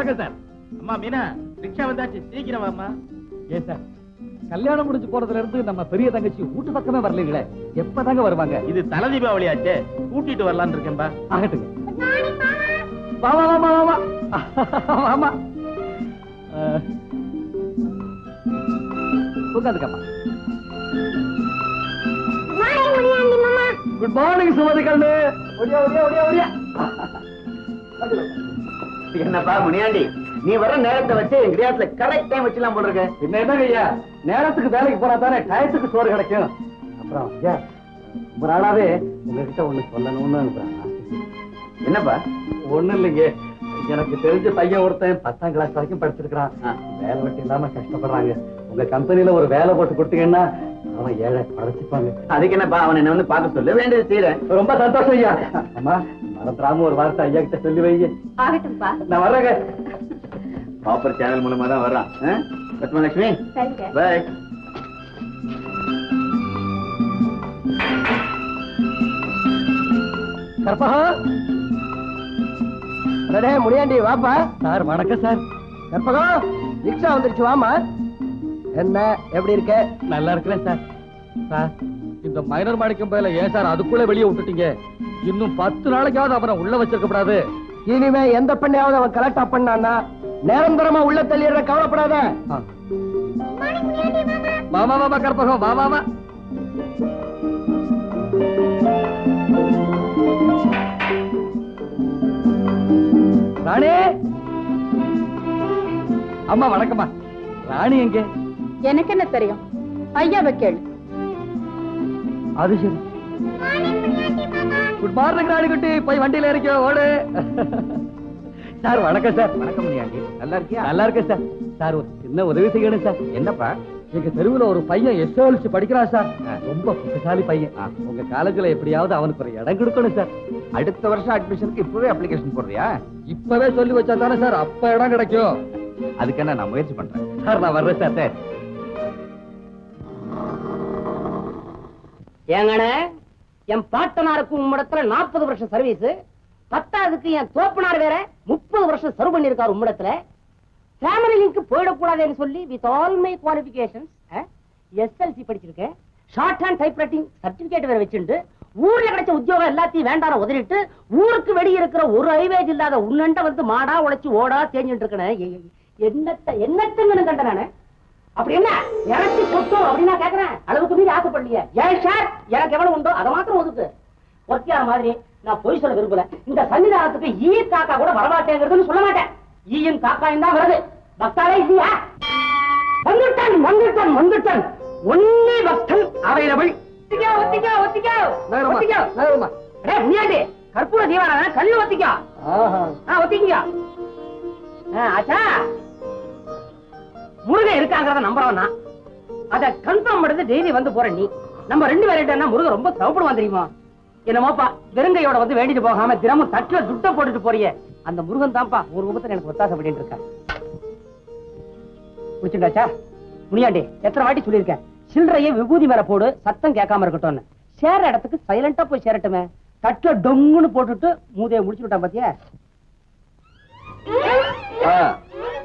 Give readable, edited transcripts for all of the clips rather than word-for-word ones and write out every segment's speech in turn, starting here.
வணக்கம் சார். அம்மா மீனா, ரிக்ஷா வந்தாச்சு, சீக்கிரம் வாம்மா. ஏன் சார், கல்யாணம் முடிஞ்சு போறதுல இருந்து நம்ம பெரிய தங்கச்சி வீட்டு பக்கமே வரலீங்களே, எப்பதாங்க வருவாங்க? இது தல தீபாவளி ஆச்சே, கூட்டிட்டு வரலான்னு இருக்கேன்பா. ஆகட்டுங்க. வா வா வா வா வா ஆமா. உட்காந்துக்கப்பா. குட் மார்னிங் சுமதி கண்ணு. ஒடியா ஒடியா ஒடியா ஒடியா. என்னப்பா முனியாண்டி, நீ வர நேரத்தை வச்சு கிரியாத்துல கரெக்ட் டைம் வச்சுலாம் போடுறேன். என்ன என்னங்க ஐயா, நேரத்துக்கு வேலைக்கு போனா தானே டயத்துக்கு சோறு கிடைக்கும். அப்புறம் ஐயா, ரொம்ப நாளாவே உங்ககிட்ட ஒண்ணு சொல்லணும்னு. என்னப்பா? ஒண்ணும் இல்லைங்க, எனக்கு தெரிஞ்ச பையன் ஒருத்தன் 10ஆம் கிளாஸ் வரைக்கும் படிச்சிருக்கான். வேலை வெட்டி இல்லாம கஷ்டப்படுறாங்க. உங்க கம்பெனில ஒரு வேலை போட்டு கொடுத்தீங்கன்னா அவன் ஏழை படைச்சுப்பாங்க. அதுக்கு என்னப்பா, அவன் என்ன வந்து பார்க்க சொல்ல வேண்டியது செய்யறேன். ரொம்ப சந்தோஷம் ஐயா. அம்மா, மறந்துடாம ஒரு வார்த்தை ஐயா கிட்ட சொல்லி வைங்க. ஆகட்டும்பா. நான் வர்றேங்க. ஆப்பர் சேனல் மூலமா தான் வர்றான். லட்சுமி பாய். கற்பகா. முனியாண்டி வாப்பா. சார் வணக்கம் சார். கற்பகா, ரிக்ஷா வந்துருச்சு, வாமா. என்ன, எப்படி இருக்க? நல்லா இருக்கிறேன் சார். சார், இந்த மைனர் மாணிக்கம் பையில ஏன் சார் அதுக்குள்ள வெளியே விட்டுட்டீங்க? இன்னும் 10 நாளைக்காவது அவனை உள்ள வச்சிருக்க கூடாது. இனிமே எந்த பெண்ணையாவது அவன் கரெக்டா பண்ணான்னா நிரந்தரமா உள்ள தள்ளிடுற, கவலைப்படாத. மாமா மாமா கற்பகம், வா மாமா. ராணி. அம்மா வணக்கம்மா. ராணி எங்க? எனக்கு என்ன தெரியும், ஐயாவை கேளு. அது சரி. குட் மார்னிங் ராணி குட்டி, போய் வண்டியில இருக்க ஓடு. சார் வணக்கம் சார். வணக்கம் முனியாண்டி, நல்லா இருக்கியா? நல்லா இருக்கேன் சார். சார், ஒரு சின்ன உதவி செய்யணும் சார். என்னப்பா? எங்க தெருவுல ஒரு பையன் SOLC படிக்கிறான் சார். ரொம்ப புத்திசாலி பையன். உங்க காலேஜ்ல எப்படியாவது அவனுக்கு ஒரு இடம் கொடுக்கணும் சார். அடுத்த வருஷம் அட்மிஷனுக்கு இப்பவே அப்ளிகேஷன் போடுறியா? இப்பவே சொல்லி வச்சா தானே சார் அப்ப இடம் கிடைக்கும். அதுக்கு என்ன, நான் முயற்சி பண்றேன் சார். நான் வர்றேன் சார். சார் ஏங்கண்ணே, என் பாட்டனாருக்கு உம்மிடத்துல 40 வருஷம் சர்வீஸ், 10ஆவதுக்கு என் தோப்பனார் வேற 30 வருஷம் சர்வ் பண்ணிருக்காரு உம்மிடத்துல. ஃபேமிலி லிங்க் போயிடக்கூடாதுன்னு சொல்லி with all my qualifications SLC படிச்சிருக்கேன். ஷார்ட் ஹேண்ட் டைப்ரைட்டிங் சர்டிபிகேட் வேற வச்சுட்டு ஊர்ல கிடைச்ச உத்தியோகம் எல்லாத்தையும் வேண்டாம் உதறிட்டு ஊருக்கு வெளியே இருக்கிற ஒரு ஹைவேஜ் இல்லாத உன்னண்ட வந்து மாடா உழைச்சு ஓடா தேஞ்சிட்டு இருக்கேன். என்னத்துங்கன்னு கண்ட நானு. அப்படி என்ன இறச்சி கொட்டும் அப்படின்னா கேக்குறேன். அளவுக்கு மீறி ஆசைப்படலையே. ஏன் சார், எனக்கு எவ்வளவு உண்டோ அதை மாத்திரம் ஒதுக்கு. ஒத்தியார மாதிரி நான் பொய் சொல்ல விரும்பல. இந்த சன்னிதானத்துக்கு ஈ காக்கா கூட வரமாட்டேங்கிறதுன்னு சொல்ல மாட்டேன். ஈயும் காக்காயும் தான் வருது, பக்தாலே இல்லையா? வந்துட்டான் வந்துட்டான் வந்துட்டான். ஒன்னே பக்தன் அவைலபிள். முன்னாடி கற்பூர தீவான கல்லு ஒத்திக்கோ. ஒத்திக்கோ. ஆச்சா, முருகன் இருக்காங்கிறத நம்புறவனா அத கன்ஃபார்ம் பண்ணது டெய்லி வந்து போற நீ. நம்ம 2 பேர்கிட்ட முருகன் ரொம்ப சவப்படுவான் தெரியுமா? என்னமோப்பா வெறுங்கையோட வந்து வேண்டிட்டு போகாம தினமும் தட்டுல துட்ட போட்டுட்டு போறிய அந்த முருகன் தான்ப்பா ஒரு ரூபத்துல எனக்கு ஒத்தாசை பண்ணிட்டு இருக்கா. புடிச்சுட்டாச்சா? முனியாண்டி எத்தனை வாட்டி சொல்லியிருக்கேன், சில்லறைய விபூதி மேல போடு, சத்தம் கேட்காம இருக்கட்டும்னு. சேர இடத்துக்கு சைலண்டா போய் சேரட்டுமே. தட்டுல டொங்குன்னு போட்டுட்டு மூதைய முடிச்சு விட்டான் பாத்தியா?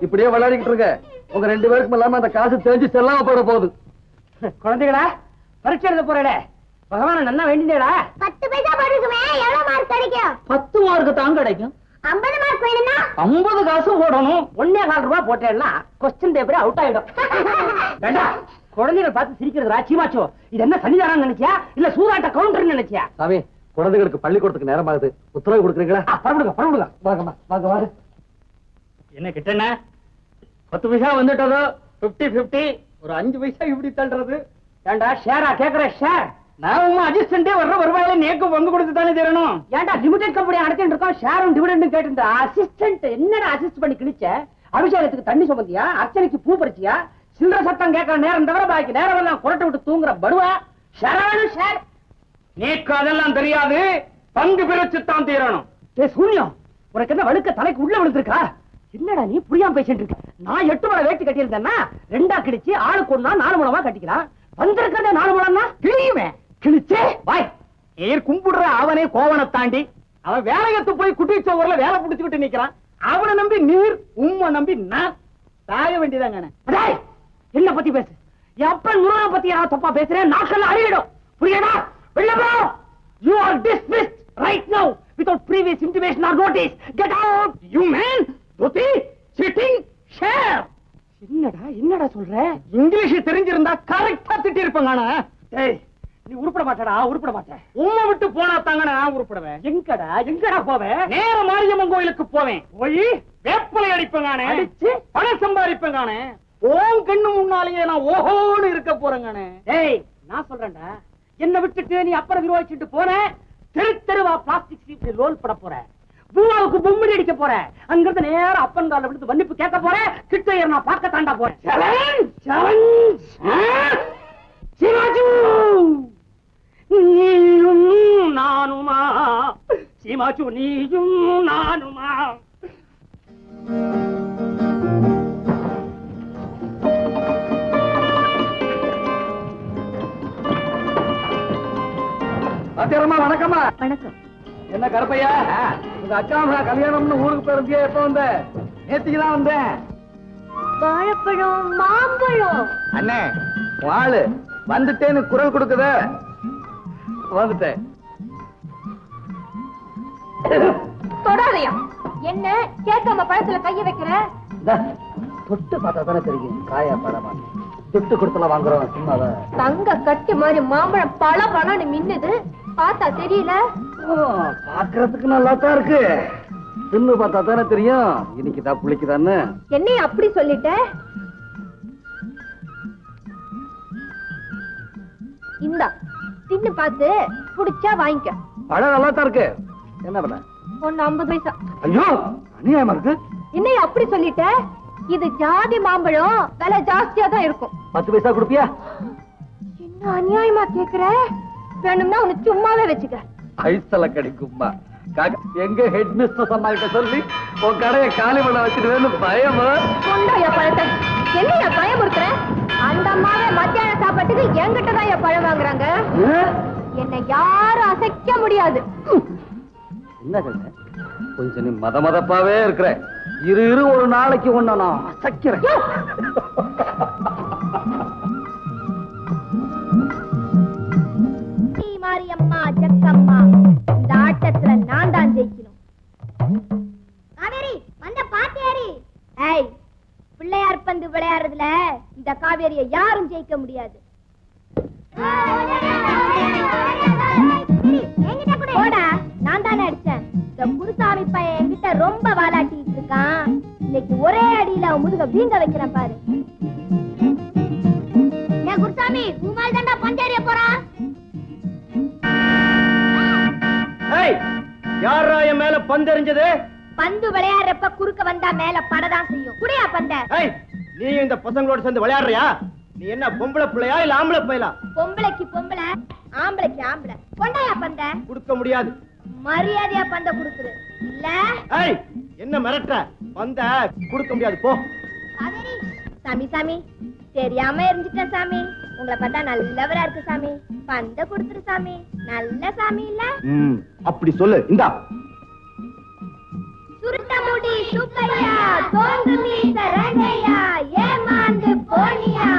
இப்படியே விளையாடிக்கிட்டு இருக்க. உங்க 2 பேருக்கும் இல்லாம அந்த காசு தெரிஞ்சு செல்லாம போட போகுது. குழந்தைகளா, பரீட்சை எழுத போறேட, பகவான நல்லா வேண்டியடா. 10 பைசா போடுக்குமே, எவ்வளவு மார்க் கிடைக்கும்? 10 மார்க் தான் கிடைக்கும். 50 மார்க் வேணும்னா 50 காசும் போடணும். 1.25 ரூபாய் போட்டேன்னா கொஸ்டின் பேப்பர் அவுட் ஆயிடும். வேண்டா, குழந்தைகள் பார்த்து சிரிக்கிறதுரா சீமாச்சோ. இது என்ன சன்னிதானம் நினைச்சியா இல்ல சூதாட்ட கவுண்டர் நினைச்சியா? சாமி, குழந்தைகளுக்கு பள்ளிக்கூடத்துக்கு நேரம் ஆகுது, உத்தரவு கொடுக்குறீங்களா? பரவிடுங்க பரவிடுங்க. வாங்கம்மா வாங்க வாங்க. என்ன கிட்டண்ணா, 10 பைசா வந்துட்டதோ 50-50, ஒரு 5 பைசா இப்படி தள்ளுறது. ஏண்டா ஷேரா கேக்குற? ஷேர் நான் அட்ஜஸ்டன்டே வர்ற வருவாயில நேக்கு பங்கு கொடுத்து தானே தரணும். ஏண்டா லிமிடெட் கம்பெனி நடத்திட்டு இருக்கோம், ஷேரும் டிவிடெண்டும் கேட்டு அசிஸ்டன்ட் என்னடா அசிஸ்ட் பண்ணி கிழிச்ச? அபிஷேகத்துக்கு தண்ணி சுமந்தியா, அர்ச்சனைக்கு பூ பறிச்சியா? சில்லற சத்தம் கேட்கற நேரம் தவிர பாக்கி நேரம் எல்லாம் குரட்டை விட்டு தூங்குற படுவா. ஷேரானும் ஷேர். நேக்கு அதெல்லாம் தெரியாது, பங்கு பிரிச்சுத்தான் தீரணும். சூன்யம், உனக்கு என்ன வழுக்க தலைக்கு உள்ள விழுந்திருக்கா? என்னடா நீ புரியாம பேசிட்டு இருக்க? நான் 8 முழம் வேட்டி கட்டியிருந்தேன்னா 2ஆ கிழிச்சு ஆளுக்கு ஒண்ணா 4 முழமா கட்டிக்கலாம். வந்திருக்கிறதே 4 முழம்னா கிழியுமே. கிழிச்சே பாய் ஏர் கும்பிடுற அவனே கோவனை தாண்டி அவன் வேலையத்து போய் குட்டிச்சோவர்ல வேலை பிடிச்சுக்கிட்டு நிக்கிறான். அவனை நம்பி நீர், உம்மை நம்பி நான் தாய வேண்டியதாங்க. என்ன பத்தி பேசு? என் அப்பன் முருகனை பத்தி யாராவது தப்பா பேசுறேன், நாக்கெல்லாம் அழியிடும். புரியுதா? வெளில போ. You are dismissed right now without previous intimation or notice. Get out, you man. Doti, sitting, share. என்னடா சொல்ற? இங்கிலீஷ் தெரிஞ்சிருந்தா கரெக்டா திட்டி இருப்பாங்க. ஏய், நீ உருப்பட மாட்டடா, உருப்பட மாட்டேன். உம்மை விட்டு போனா தாங்க நான் உருப்படுவேன். எங்கடா போவேன்? நேர மாரியம்மன் கோயிலுக்கு போவேன். போய் வேப்பலை அடிப்பேங்க, அடிச்சு பணம் சம்பாதிப்பேங்க. ஓம் கண்ணு முன்னாலேயே நான் ஓஹோன்னு இருக்க போறேங்க. ஏய், நான் சொல்றேன்டா, என்ன விட்டுட்டு நீ அப்புறம் விரோதிச்சுட்டு போன, தெரு தெருவா பிளாஸ்டிக் சீட் ரோல் பட போற, பூவாவுக்கு பொம்மடி அடிக்க போற, அங்கிருந்து நேரம் அப்பன் கால விழுந்து மன்னிப்பு கேட்க போற, கிட்ட ஏற நான் பார்க்க தாண்டா போறேன். சிவாஜு, நீயும் நானுமா? சிவாஜு, நீயும் நானுமா? அத்தியரமா வணக்கம்மா. வணக்கம். என்ன கருப்பையா, உங்க அக்கா கல்யாணம்னு ஊருக்கு போயிருந்தியே, எப்ப வந்த? நேத்திக்குதான் வந்தேன். வாழைப்பழம், மாம்பழம். அண்ணே வாழு வந்துட்டேன்னு குரல் கொடுக்குத. வந்துட்டேன். தொடாதையா? என்ன கேட்காம பழத்துல கைய வைக்கிற? தொட்டு பார்த்தா தானே தெரியும் காயா பழமா. தொட்டு கொடுத்தல வாங்குறோம் சும்மாதான். தங்க கட்டி மாதிரி மாம்பழம் பழ பழம்னு மின்னுது, பார்த்தா தெரியல. பாக்குறதுக்கு நல்லா தான் இருக்கு, தின்னு பார்த்தா தானே தெரியும் இன்னைக்குதா புளிக்குதான்னு. என்னைய அப்படி சொல்லிட்ட? இந்தா தின்னு பார்த்து புடிச்சா வாங்கிக்க. பழம் நல்லா தான் இருக்கு. என்ன பண்ண? ஒன்னு 50 பைசா. ஐயோ அநியாயமா இருக்கு. என்னைய அப்படி சொல்லிட்ட? இது ஜாதி மாம்பழம், விலை ஜாஸ்தியா தான் இருக்கும். 10 பைசா கொடுப்பியா? என்ன அநியாயமா கேக்குற? வேணும்னா உன்னை சும்மாவே வச்சுக்க. ஐசல கிடைக்குமா? எங்க ஹெட் மிஸ்டர் அம்மாகிட்ட சொல்லி உன் கடையை காலி பண்ண வச்சுட்டு பயமா? கொண்டாயா பழத்தை. என்னையா பயம் இருக்கிற? அந்த அம்மாவே மத்தியான சாப்பாட்டுக்கு என்கிட்ட தான் பழம் வாங்குறாங்க. என்னை யாரும் அசைக்க முடியாது. என்ன சொல்ற? கொஞ்சம் நீ மதமதப்பாவே இருக்கிற. இரு ஒரு நாளைக்கு ஒண்ணு நான் அசைக்கிறேன். மாரியம்மா ஜக்கம்மா, இந்த ஆட்டத்துல நான் தான் ஜெயிக்கணும். காவேரி வந்த பாட்டியாரி. ஏய், பிள்ளையார் பந்து விளையாடுறதுல இந்த காவேரியை யாரும் ஜெயிக்க முடியாது. போடா, நான் தானே அடிச்சேன். இந்த குருசாமி பையன் என்கிட்ட ரொம்ப வாலாட்டிட்டு இருக்கான். இன்னைக்கு ஒரே அடியில அவன் முதுக வீங்க வைக்கிறேன் பாரு. குருசாமி, உமால் தாண்டா பந்தேறிய போறான். யாரா என் மேல பந்து எறிஞ்சது? பந்து விளையாடுறப்ப குறுக்க வந்தா மேல படதான் செய்யும். குடியா பந்த. நீ இந்த பசங்களோட சேர்ந்து விளையாடுறியா? நீ என்ன பொம்பளை பிள்ளையா இல்ல ஆம்பளை பிள்ளையா? பொம்பளைக்கு பொம்பளை, ஆம்பளைக்கு ஆம்பளை. கொண்டாயா பந்த. கொடுக்க முடியாது. மரியாதையா பந்த குடுக்குற இல்ல? என்ன மிரட்ட? பந்த கொடுக்க முடியாது, போ. சாமி சாமி, தெரியாம எரிஞ்சிட்டேன் சாமி. உங்களை பார்த்தா நல்லவரா இருக்கு சாமி. பந்த கொடுத்துரு சாமி. நல்ல சாமி இல்ல? அப்படி சொல்லு. இந்தா சுருட்ட முடி சுப்பையா, தோங்கு மீச ரங்கையா, ஏமாந்து போனியா.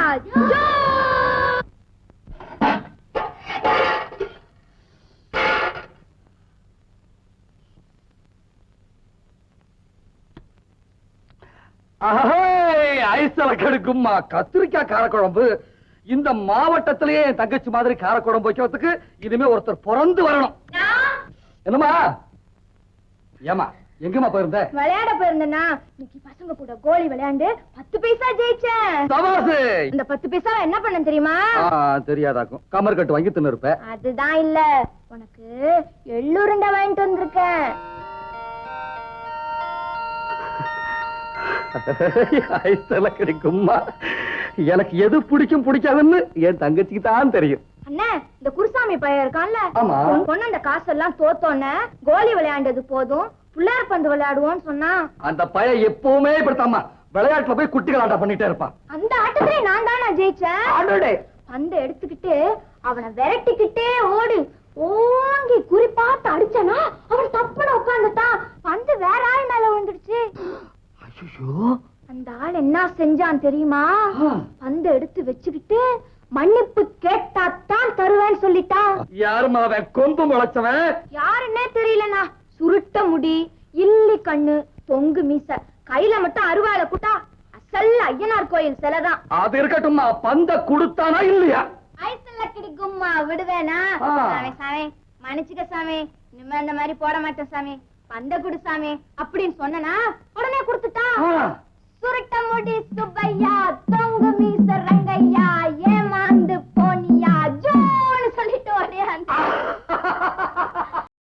ஐசல கெடுக்கும்மா. கத்திரிக்காய் காரக்குழம்பு இந்த மாவட்டத்திலேயே என் தங்கச்சி மாதிரி காரக்குழம்பு வைக்கிறதுக்கு இனிமே ஒருத்தர் பிறந்து வரணும். என்னமா? ஏமா எங்கம்மா போயிருந்த? விளையாட போயிருந்தேன்னா இன்னைக்கு பசங்க கூட கோலி விளையாண்டு 10 பைசா ஜெயிச்சேன். சவாசு. இந்த 10 பைசா என்ன பண்ண தெரியுமா? தெரியாதாக்கும். கமர் கட்டு வாங்கி தின்னு இருப்ப. அதுதான் இல்ல, உனக்கு எள்ளுருண்டை வாங்கிட்டு வந்திருக்கேன். ஐசல கிடைக்கும்மா. எனக்கு எது பிடிக்கும் பிடிக்காதுன்னு என் தங்கச்சிக்கு தான் தெரியும். அண்ணா, இந்த குருசாமி பையன் இருக்கான்ல, ஆமா. பொண்ணு அந்த காசெல்லாம் தோத்தோன்னு கோலி விளையாண்டது போதும், பிள்ளையார் பந்து விளையாடுவோன்னு சொன்னா. அந்த பையன் எப்பவுமே இப்படித்தாம்மா விளையாட்டுல போய் குட்டி கலாட்டம் பண்ணிட்டே இருப்பான். அந்த ஆட்டத்திலே நான் தானே ஜெயிச்சேன். பந்த எடுத்துக்கிட்டு அவனை விரட்டிக்கிட்டே ஓடி ஓங்கி குறி பார்த்து அடிச்சனா அவன் தப்புன்னு உட்கார்ந்துட்டான். பந்து வேற ஆள் மேல விழுந்துடுச்சு. அந்த ஆள் என்ன செஞ்சான் தெரியுமா? பந்த எடுத்து வச்சுக்கிட்டு மன்னிப்பு கேட்டாத்தான் தருவேன்னு சொல்லிட்டான். யாருமா அவன்? கொம்பு முளைச்சவன்? யாருன்னே தெரியலண்ணா. சுருட்ட முடி, இல்லி கண்ணு, தொங்கு மீச, கையில மட்டும் அருவாளை கூட்டா அசல் ஐயனார் கோயில் சிலைதான். அது இருக்கட்டும்மா, பந்த கொடுத்தானா இல்லையா? ஐசல்ல கிடைக்கும்மா, விடுவேனா? சாமி சாமி மன்னிச்சுக்க சாமி, இனிமே அந்த மாதிரி போட மாட்டேன் சாமி, பந்த குடு சாமி அப்படின்னு சொன்னா உடனே கொடுத்துட்டான். சுருட்ட முடி சுப்பையா, தொங்கு மீச ரங்கையா,